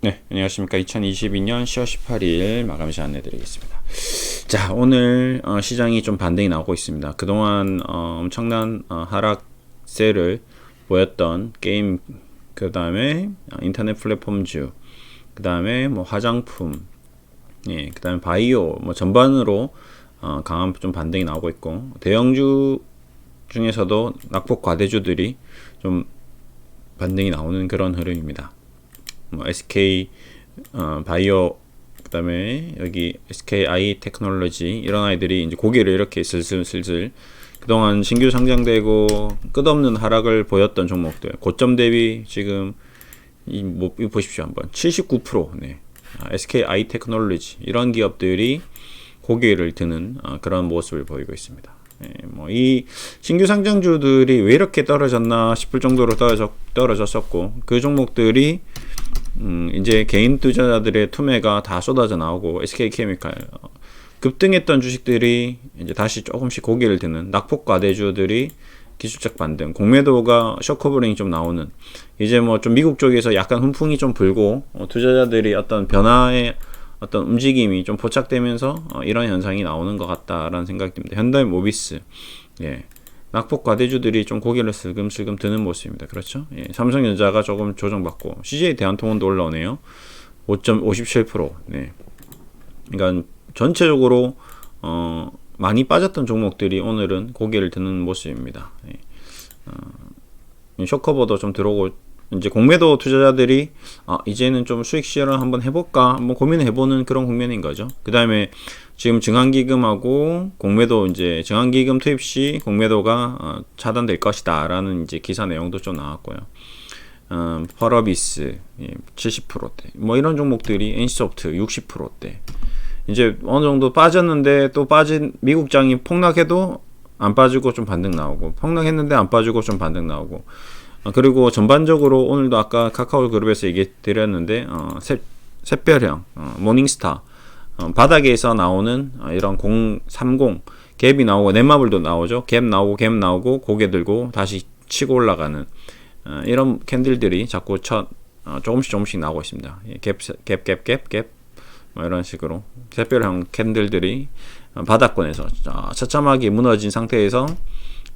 네, 안녕하십니까. 2022년 10월 18일 마감 시간 안내드리겠습니다. 자, 오늘 시장이 좀 반등이 나오고 있습니다. 그동안 엄청난 하락세를 보였던 게임, 그 다음에 인터넷 플랫폼주, 그 다음에 뭐 화장품, 예, 그 다음에 바이오, 뭐 전반으로 강한 좀 반등이 나오고 있고, 대형주 중에서도 낙폭 과대주들이 좀 반등이 나오는 그런 흐름입니다. 뭐 SK 바이오, 그다음에 여기 SKI 테크놀로지, 이런 아이들이 이제 고개를 이렇게 슬슬 그동안 신규 상장되고 끝없는 하락을 보였던 종목들, 고점 대비 지금 이거 보십시오. 한번 79%. 네. SKI 테크놀로지, 이런 기업들이 고개를 드는 그런 모습을 보이고 있습니다. 뭐 이 신규 상장주들이 왜 이렇게 떨어졌나 싶을 정도로 떨어졌었고, 그 종목들이 이제 개인 투자자들의 투매가 다 쏟아져 나오고, SK케미칼 급등했던 주식들이 이제 다시 조금씩 고개를 드는, 낙폭 과대주들이 기술적 반등, 공매도가 셔커버링이 좀 나오는, 이제 뭐 좀 미국 쪽에서 약간 훈풍이 좀 불고 투자자들이 어떤 변화의 어떤 움직임이 좀 포착되면서 이런 현상이 나오는 것 같다라는 생각이 듭니다. 현대모비스, 예, 낙폭 과대주들이 좀 고개를 슬금슬금 드는 모습입니다. 그렇죠? 예, 삼성전자가 조금 조정받고, CJ 대한통운도 올라오네요. 5.57%. 네. 그러니까 전체적으로 많이 빠졌던 종목들이 오늘은 고개를 드는 모습입니다. 예. 쇼커버도 좀 들어오고, 이제 공매도 투자자들이 이제는 좀 수익 실현 한번 해볼까 한번 고민을 해보는 그런 국면인 거죠. 그 다음에 지금 증한기금하고 공매도, 이제 증한기금 투입 시 공매도가 차단될 것이다 라는 이제 기사 내용도 좀 나왔고요. 펄어비스 70%대, 뭐 이런 종목들이, NC소프트 60%대, 이제 어느 정도 빠졌는데 또 빠진 미국장이 폭락해도 안 빠지고 좀 반등 나오고, 폭락했는데 안 빠지고 좀 반등 나오고, 그리고 전반적으로 오늘도 아까 카카오 그룹에서 얘기 드렸는데 샛별형, 모닝스타, 바닥에서 나오는 이런 030 갭이 나오고, 넷마블도 나오죠. 갭 나오고 고개 들고 다시 치고 올라가는 이런 캔들들이 자꾸 조금씩 나오고 있습니다. 갭 뭐 이런 식으로 샛별형 캔들들이 바닥권에서 처참하게 무너진 상태에서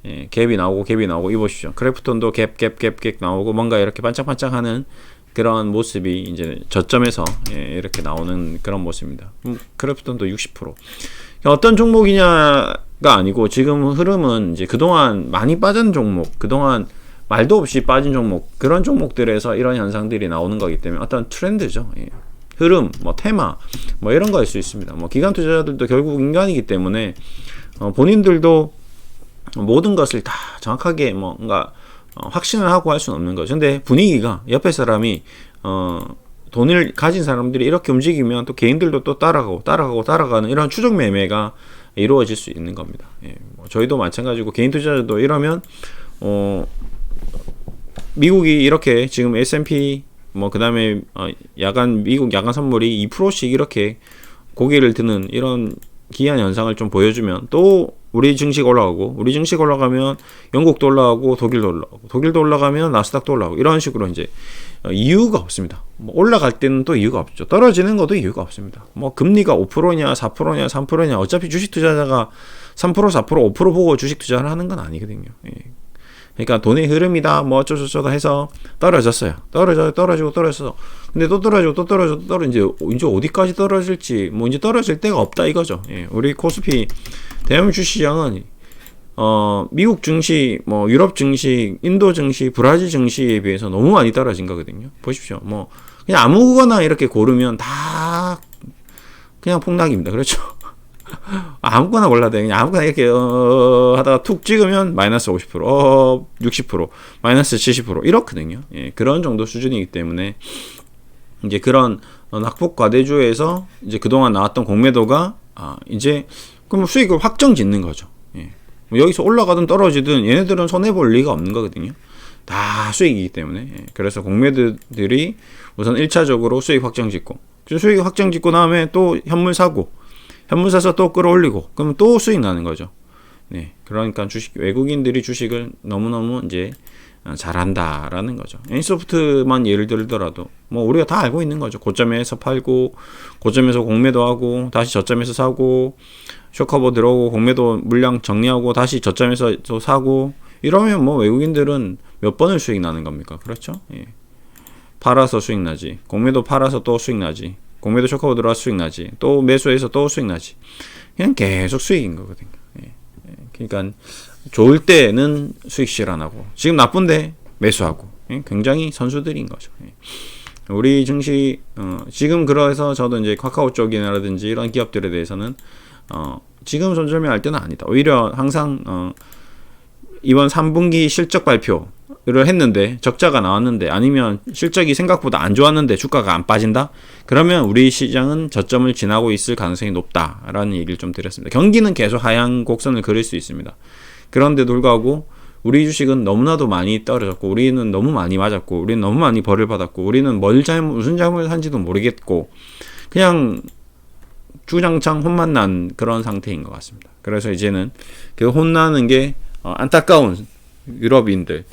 갭이 나오고, 이보십시오. 크래프톤도 갭 나오고, 뭔가 이렇게 반짝반짝하는 그런 모습이 이제 저점에서 이렇게 나오는 그런 모습입니다. 크래프톤도 60%. 어떤 종목이냐가 아니고, 지금 흐름은 이제 그동안 많이 빠진 종목, 그동안 말도 없이 빠진 종목, 그런 종목들에서 이런 현상들이 나오는 거기 때문에 어떤 트렌드죠. 흐름, 뭐 테마, 뭐 이런 거일 수 있습니다. 뭐 기관 투자자들도 결국 인간이기 때문에 본인들도 모든 것을 다 정확하게 뭔가 확신을 하고 할 수는 없는 거죠. 근데 분위기가, 옆에 사람이 돈을 가진 사람들이 이렇게 움직이면 또 개인들도 또 따라가는 이런 추적 매매가 이루어질 수 있는 겁니다. 뭐 저희도 마찬가지고, 개인 투자자도 이러면 미국이 이렇게 지금 S&P, 뭐 그 다음에 미국 야간 선물이 2%씩 이렇게 고개를 드는 이런 기이한 현상을 좀 보여주면, 또 우리 증시 올라가면 영국도 올라가고, 독일도 올라가면 나스닥도 올라가고, 이런 식으로 이제 이유가 없습니다. 뭐 올라갈 때는 또 이유가 없죠. 떨어지는 것도 이유가 없습니다. 뭐 금리가 5%냐 4%냐 3%냐 어차피 주식 투자자가 3% 4% 5% 보고 주식 투자를 하는 건 아니거든요. 그러니까 돈의 흐름이다 뭐 어쩌고저쩌고 해서 떨어졌어요. 떨어져서 근데 또 떨어지고 이제 어디까지 떨어질지, 뭐 이제 떨어질 데가 없다 이거죠. 우리 코스피 대형 주시장은 미국 증시, 뭐 유럽 증시, 인도 증시, 브라질 증시에 비해서 너무 많이 떨어진 거거든요. 보십시오. 뭐 그냥 아무거나 이렇게 고르면 다 그냥 폭락입니다. 그렇죠? 아무거나 골라도 그냥 아무거나 이렇게 하다가 툭 찍으면 마이너스 50%, 60%, 마이너스 70% 이렇거든요. 그런 정도 수준이기 때문에 이제 그런 낙폭 과대주에서 이제 그동안 나왔던 공매도가 이제 그럼 수익을 확정 짓는 거죠. 여기서 올라가든 떨어지든 얘네들은 손해 볼 리가 없는 거거든요. 다 수익이기 때문에. 그래서 공매도들이 우선 1차적으로 수익 확정 짓고, 수익 확정 짓고 다음에 또 현물 사서 또 끌어올리고, 그러면 또 수익 나는 거죠. 그러니까 외국인들이 주식을 너무너무 이제 잘한다라는 거죠. NC소프트만 예를 들더라도 뭐 우리가 다 알고 있는 거죠. 고점에서 팔고 고점에서 공매도 하고 다시 저점에서 사고 쇼커버 들어오고 공매도 물량 정리하고 다시 저점에서 또 사고 이러면 뭐 외국인들은 몇 번을 수익 나는 겁니까? 그렇죠? 예. 팔아서 수익 나지. 공매도 팔아서 또 수익 나지. 공매도 쇼커버 들어와서 수익 나지. 또 매수해서 또 수익 나지. 그냥 계속 수익인 거거든요. 예. 그러니까 좋을 때는 수익 실현하고 지금 나쁜데 매수하고 굉장히 선수들인 거죠. 우리 증시 지금 그래서 저도 이제 카카오 쪽이라든지 이런 기업들에 대해서는 지금 손절매 할 때는 아니다. 오히려 항상 이번 3분기 실적 발표를 했는데 적자가 나왔는데 아니면 실적이 생각보다 안 좋았는데 주가가 안 빠진다? 그러면 우리 시장은 저점을 지나고 있을 가능성이 높다라는 얘기를 좀 드렸습니다. 경기는 계속 하향 곡선을 그릴 수 있습니다. 그런데도 불구하고 우리 주식은 너무나도 많이 떨어졌고 우리는 너무 많이 맞았고 우리는 너무 많이 벌을 받았고 우리는 무슨 잘못을 한지도 모르겠고 그냥 주장창 혼만 난 그런 상태인 것 같습니다. 그래서 이제는 그 혼나는 게 안타까운 유럽인들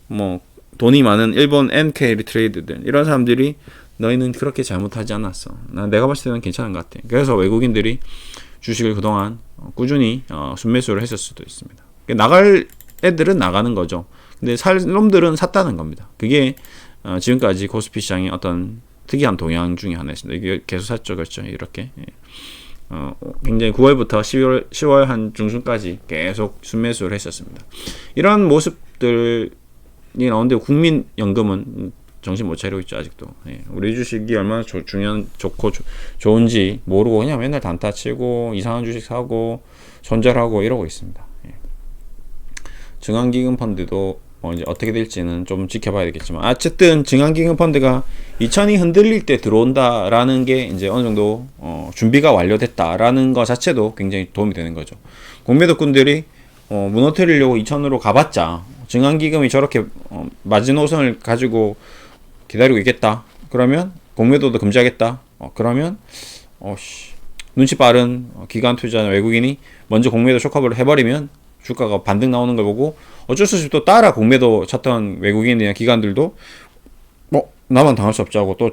뭐 돈이 많은 일본 NK 트레이드들 이런 사람들이 너희는 그렇게 잘못하지 않았어. 내가 봤을 때는 괜찮은 것 같아. 그래서 외국인들이 주식을 그동안 꾸준히 순매수를 했을 수도 있습니다. 나갈 애들은 나가는 거죠. 근데 살 놈들은 샀다는 겁니다. 그게 지금까지 코스피 시장의 어떤 특이한 동향 중에 하나였습니다. 이게 계속 샀죠, 그렇죠? 이렇게 굉장히 9월부터 10월 한 중순까지 계속 순매수를 했었습니다. 이런 모습들이 나오는데 국민연금은 정신 못 차리고 있죠, 아직도. 우리 주식이 얼마나 좋고 좋은지 모르고 그냥 맨날 단타 치고 이상한 주식 사고 손절하고 이러고 있습니다. 증환기금 펀드도 이제 어떻게 될지는 좀 지켜봐야 되겠지만 어쨌든 증환기금 펀드가 2000이 흔들릴 때 들어온다라는 게 이제 어느 정도 준비가 완료됐다라는 것 자체도 굉장히 도움이 되는 거죠. 공매도꾼들이 무너뜨리려고 2000으로 가봤자 증환기금이 저렇게 마지노선을 가지고 기다리고 있겠다. 그러면 공매도도 금지하겠다. 그러면 눈치 빠른 기관 투자 외국인이 먼저 공매도 쇼커버를 해버리면 주가가 반등 나오는 걸 보고 어쩔 수 없이 또 따라 공매도 쳤던 외국인이나 기관들도 나만 당할 수 없지 하고 또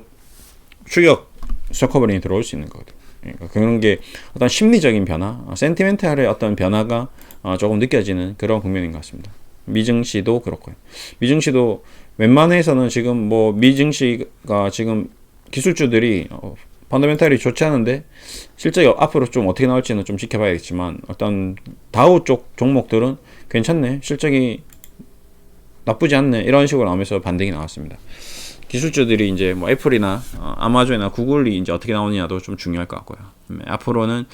추격 쇼커버링이 들어올 수 있는 거거든요. 그러니까 그런 게 어떤 심리적인 변화, 센티멘탈의 어떤 변화가 조금 느껴지는 그런 국면인 것 같습니다. 미증시도 그렇고요. 미증시도 웬만해서는 지금 뭐 미증시가 지금 기술주들이 펀더멘탈이 좋지 않은데 실제 앞으로 좀 어떻게 나올지는 좀 지켜봐야겠지만 어떤 다우 쪽 종목들은 괜찮네, 실적이 나쁘지 않네 이런 식으로 나오면서 반등이 나왔습니다. 기술주들이 이제 뭐 애플이나 아마존이나 구글이 이제 어떻게 나오느냐도 좀 중요할 것 같고요. 앞으로는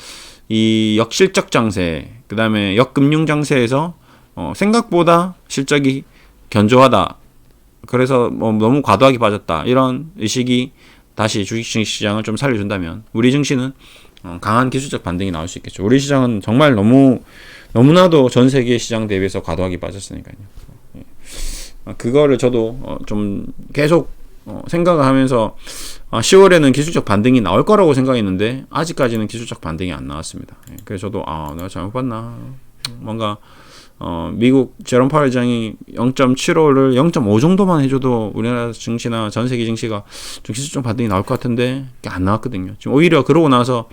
이 역실적 장세, 그 다음에 역금융 장세에서 생각보다 실적이 견조하다, 그래서 뭐 너무 과도하게 빠졌다 이런 의식이 다시 주식시장을 좀 살려준다면 우리 증시는 강한 기술적 반등이 나올 수 있겠죠. 우리 시장은 정말 너무나도 전 세계 시장 대비해서 과도하게 빠졌으니까요. 그거를 저도 좀 계속 생각을 하면서 10월에는 기술적 반등이 나올 거라고 생각했는데 아직까지는 기술적 반등이 안 나왔습니다. 그래서 저도 내가 잘못 봤나, 뭔가 미국 제롬 파월 의장이 0.75를 0.5 정도만 해줘도 우리나라 증시나 전 세계 증시가 좀 기술적 반등이 나올 것 같은데 안 나왔거든요. 지금 오히려 그러고 나서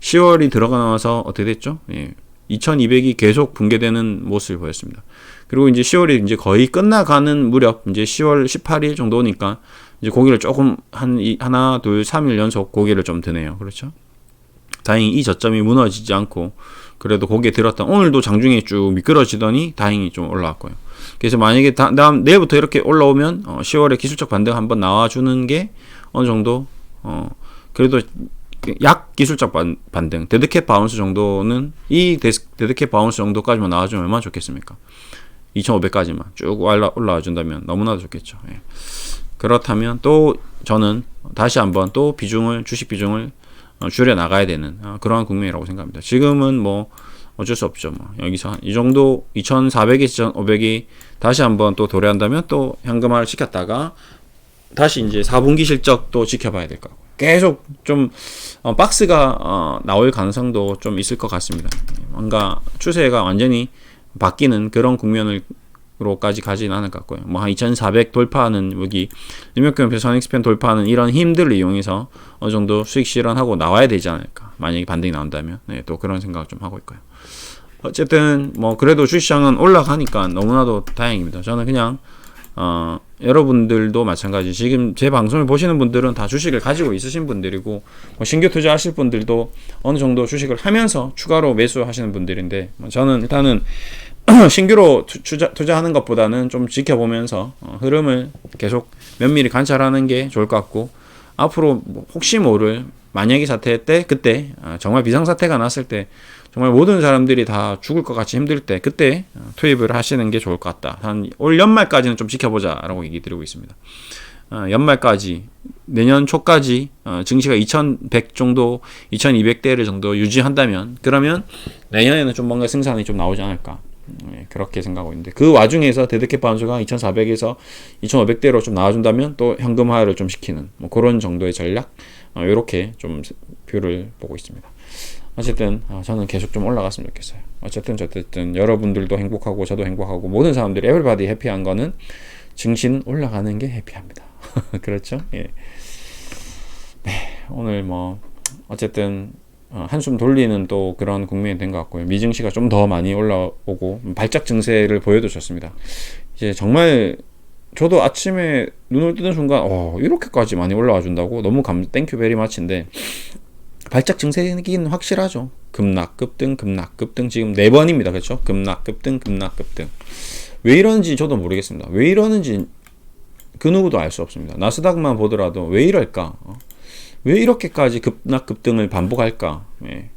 10월이 들어가 나와서 어떻게 됐죠? 2200이 계속 붕괴되는 모습을 보였습니다. 그리고 이제 10월이 이제 거의 끝나가는 무렵 이제 10월 18일 정도니까 이제 고개를 조금 하나, 둘, 3일 연속 고개를 좀 드네요. 그렇죠? 다행히 이 저점이 무너지지 않고 그래도 고개 들었다. 오늘도 장중에 쭉 미끄러지더니 다행히 좀 올라왔고요. 그래서 만약에 내일부터 이렇게 올라오면 10월에 기술적 반등 한번 나와주는 게 어느 정도 그래도 약 기술적 반등, 데드캣 바운스 정도는 이 데드캣 바운스 정도까지만 나와주면 얼마나 좋겠습니까? 2500까지만 쭉 올라와 준다면 너무나도 좋겠죠. 그렇다면 또 저는 다시 한번 또 주식 비중을 줄여 나가야 되는 그러한 국면이라고 생각합니다. 지금은 뭐 어쩔 수 없죠. 뭐 여기서 이 정도 2,400에서 2,500이 다시 한번 또 도래한다면 또 현금화를 시켰다가 다시 이제 4분기 실적도 지켜봐야 될 거고 계속 좀 박스가 나올 가능성도 좀 있을 것 같습니다. 뭔가 추세가 완전히 바뀌는 그런 국면을 로까지 가지는 않을 것 같고요. 뭐 한 2,400 돌파하는 여기 뉴욕경표 선익스팬 돌파하는 이런 힘들을 이용해서 어느 정도 수익 실현하고 나와야 되지 않을까. 만약에 반등이 나온다면 또 그런 생각을 좀 하고 있고요. 어쨌든 뭐 그래도 주식시장은 올라가니까 너무나도 다행입니다. 저는 그냥 여러분들도 마찬가지 지금 제 방송을 보시는 분들은 다 주식을 가지고 있으신 분들이고 뭐 신규 투자하실 분들도 어느 정도 주식을 하면서 추가로 매수하시는 분들인데 저는 일단은 신규로 투자하는 것보다는 좀 지켜보면서 흐름을 계속 면밀히 관찰하는 게 좋을 것 같고 앞으로 뭐 혹시 모를 만약에 사태 때 그때 정말 비상사태가 났을 때 정말 모든 사람들이 다 죽을 것 같이 힘들 때 그때 투입을 하시는 게 좋을 것 같다. 한 올 연말까지는 좀 지켜보자라고 얘기 드리고 있습니다. 연말까지 내년 초까지 증시가 2100 정도 2200대를 정도 유지한다면 그러면 내년에는 좀 뭔가 생산이 좀 나오지 않을까 그렇게 생각하고 있는데 그 와중에서 데드캣 바운스가 2400에서 2500대로 좀 나와준다면 또 현금화를 좀 시키는 뭐 그런 정도의 전략 이렇게 좀 뷰를 보고 있습니다. 어쨌든 저는 계속 좀 올라갔으면 좋겠어요. 어쨌든 여러분들도 행복하고 저도 행복하고 모든 사람들이 에브리바디 해피한 거는 증시는 올라가는 게 해피합니다. 그렇죠? 예. 네, 오늘 뭐 어쨌든 한숨 돌리는 또 그런 국면이 된 것 같고요. 미증시가 좀 더 많이 올라오고 발작 증세를 보여주셨습니다. 이제 정말 저도 아침에 눈을 뜨는 순간 이렇게까지 많이 올라와 준다고 너무 땡큐 베리 마치인데 발작 증세이긴 확실하죠. 급락 급등 급락 급등 지금 4번입니다. 그렇죠? 급락 급등 급락 급등. 왜 이러는지 저도 모르겠습니다. 왜 이러는지 그 누구도 알 수 없습니다. 나스닥만 보더라도 왜 이럴까? 왜 이렇게까지 급락 급등을 반복할까? 예.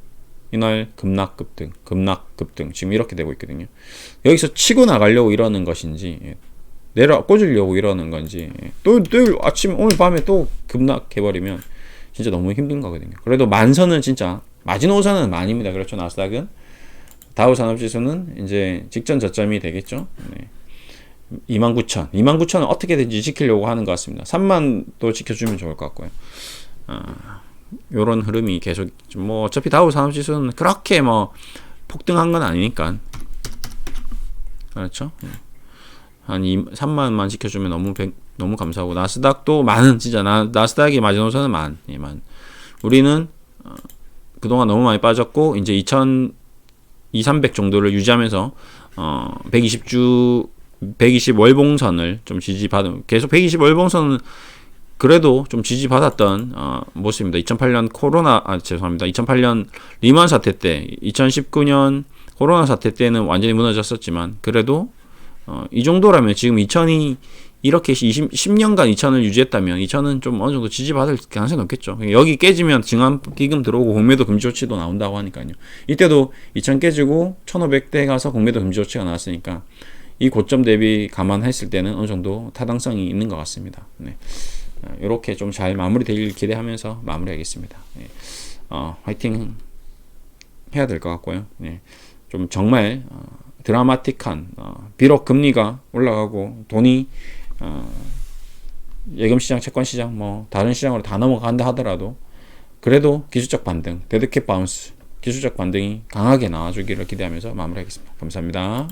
이날 급락 급등 급락 급등 지금 이렇게 되고 있거든요. 여기서 치고 나가려고 이러는 것인지 내려 꽂으려고 이러는 건지 또 아침 오늘 밤에 또 급락해버리면 진짜 너무 힘든 거거든요. 그래도 만선은 진짜 마지노선은 만입니다. 그렇죠? 나스닥은 다우 산업지수는 이제 직전 저점이 되겠죠. 네. 29,000 29,000은 어떻게든지 지키려고 하는 것 같습니다. 3만도 지켜주면 좋을 것 같고요. 요런 흐름이 계속 뭐 어차피 다우 산업지수는 그렇게 뭐 폭등한 건 아니니까 그렇죠. 한 3만만 지켜주면 너무 감사하고 나스닥도 만은 진짜 나스닥이 마지노선은 만. 우리는 그동안 너무 많이 빠졌고 이제 2,300 정도를 유지하면서 120 월봉선을 좀 지지받은 계속 120 월봉선은 그래도 좀 지지받았던 모습입니다. 2008년 2008년 리만 사태 때 2019년 코로나 사태 때는 완전히 무너졌었지만 그래도 이 정도라면 지금 2000이 이렇게 10년간 2000을 유지했다면 2000은 좀 어느 정도 지지받을 가능성이 높겠죠. 여기 깨지면 증환기금 들어오고 공매도 금지 조치도 나온다고 하니까요. 이때도 2000 깨지고 1500대 가서 공매도 금지 조치가 나왔으니까 이 고점 대비 감안했을 때는 어느 정도 타당성이 있는 것 같습니다. 네. 이렇게 좀 잘 마무리되길 기대하면서 마무리하겠습니다. 네. 화이팅 해야 될 것 같고요. 네. 좀 정말 드라마틱한 비록 금리가 올라가고 돈이 예금시장, 채권시장, 뭐 다른 시장으로 다 넘어간다 하더라도 그래도 기술적 반등, 데드캣 바운스, 기술적 반등이 강하게 나와주기를 기대하면서 마무리하겠습니다. 감사합니다.